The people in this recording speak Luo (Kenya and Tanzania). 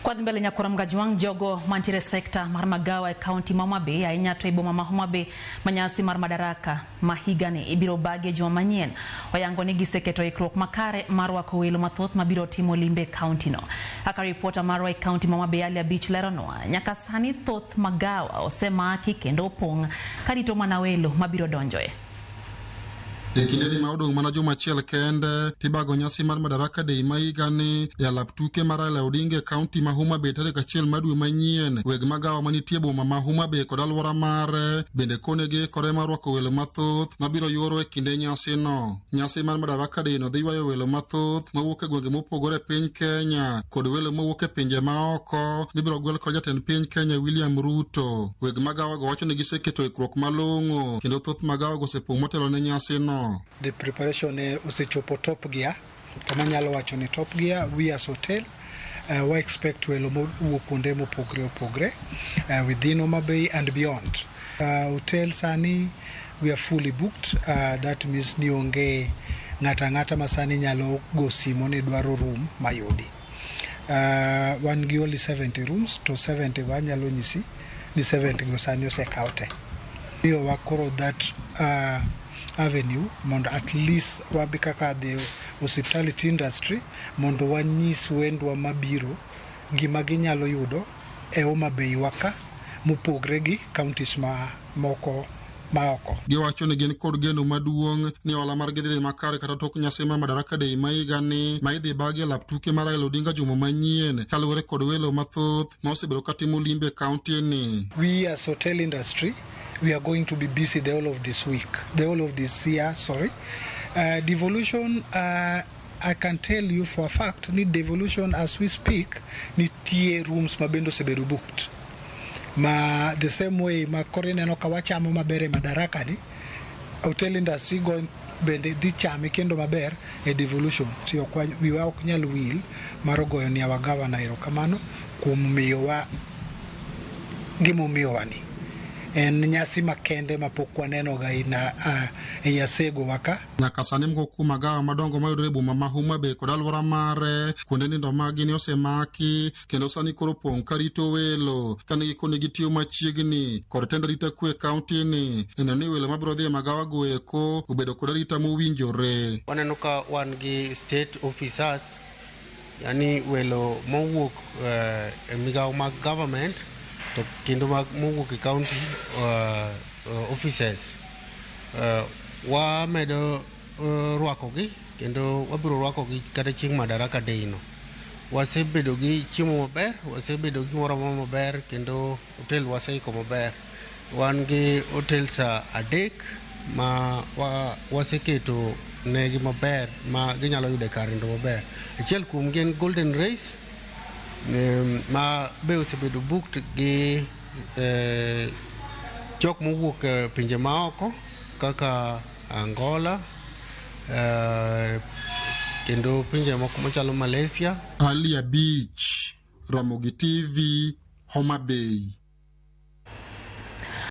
Kwa mbele nyakora mgajuang jogo manchire sekta marmagawa e county Mamabe ainya to ibo mama Mamabe manyasi mar madaraka mahigani ibiro bage joma manyien oyango ni giseketo ikrok makare marwa ko welo mathoth mabiro timo limbe county no aka reporter marwa e county Mamabe ali beach lerono nyaka sani thoth magawa osemaki kendo opong karito mana welo mabiro donjoe. Ekindeni maudong mana juma chiel kende tibago nyasi mar madaraka dei maigani ya laptuke marala Odinga county ma Homabay tarik achiel madwe manyien weg magawa manitie boma ma Homabay kod alwora mare bende konege kore marwako welo mathoth mabiro yuoro e kinde nyasi no. Nyasi mar madaraka dei no dhi ywayo welo mathoth mawuok e gwenge mopogore piny Kenya kod welo mawuok e pinje maoko mibiro gwel kod jatend piny Kenya William Ruto. Weg magawa go wacho ni giseketo ikrok malong'o kendo thoth magawa go osepong' motelo ne nyasi no. The preparation usechopo top gear kama nyalo wacho ni top gear. We as hotel we expect welo kuonde mopogre within Homabay and beyond. Hotel sani we are fully booked. That means ni onge ngata masani nyalo go simo ni dwaro room mayudi. One gi only 70 rooms to 70 wa nyalo nyisi ni 70 go sani osekaute. Dio wakoro that avenue mondo at least wabikaka the hospitality industry mondo wanyis wendwa mabiro gima ginyalo yudo e Homabay waka mopogre gi counties moko maoko. Giwacho ni gin kod geno maduong' ni ola mar gidhi makare kata tok nyasi mar madaraka dei maigani maidhi bagi laptuke mar Raila Odinga juma manyien kaluwore kod welo mathoth ma osebedo katimo limbe county ni. We as hotel industry we are going to be busy the whole of this year. Devolution, I can tell you for a fact, need devolution as we speak, need tier rooms mabendo sebedu booked. The same way, korene no kawacha mo mabere madaraka ni, hotel industry going bende di chami kendo maber e devolution. Tiyo kwa wiwa okunyal will marogoyo ni awagawa na erokamano kumiyowa gimomiyowa ni. En nyasi makende mapokwa neno ga ina yasego waka. Nyaka sani mko magawa madongo mayudore boma ma Homabay kod alwora mare kuonde nindo magi ni osemaki kendo sani koro pong' karito welo kane gikone gitiyo machiegni kod tend rita kwe county ni eno ni welo mabiro dhi e magawa go eko obedo kod rita mowinjore. Waneno ka wan gi state officers yani welo mowuok e migawo mag government to kendo mowuok e county offices wa medo rwakogi kendo wabiro rwakogi kata chieng' madaraka dei no. Wasebedo gi chiemo maber, wasebedo gi moro maber kendo hotel waseiko maber. Wan gi hotels adek ma waseketo negi maber ma ginyalo yude kar nindo maber. Achiel kuom gin Golden Race ma be osebedo booked gi jok mowuok pinje maoko kaka Angola kendo pinje moko machalo Malaysia. Ali Beach, Ramogi TV, Homabay.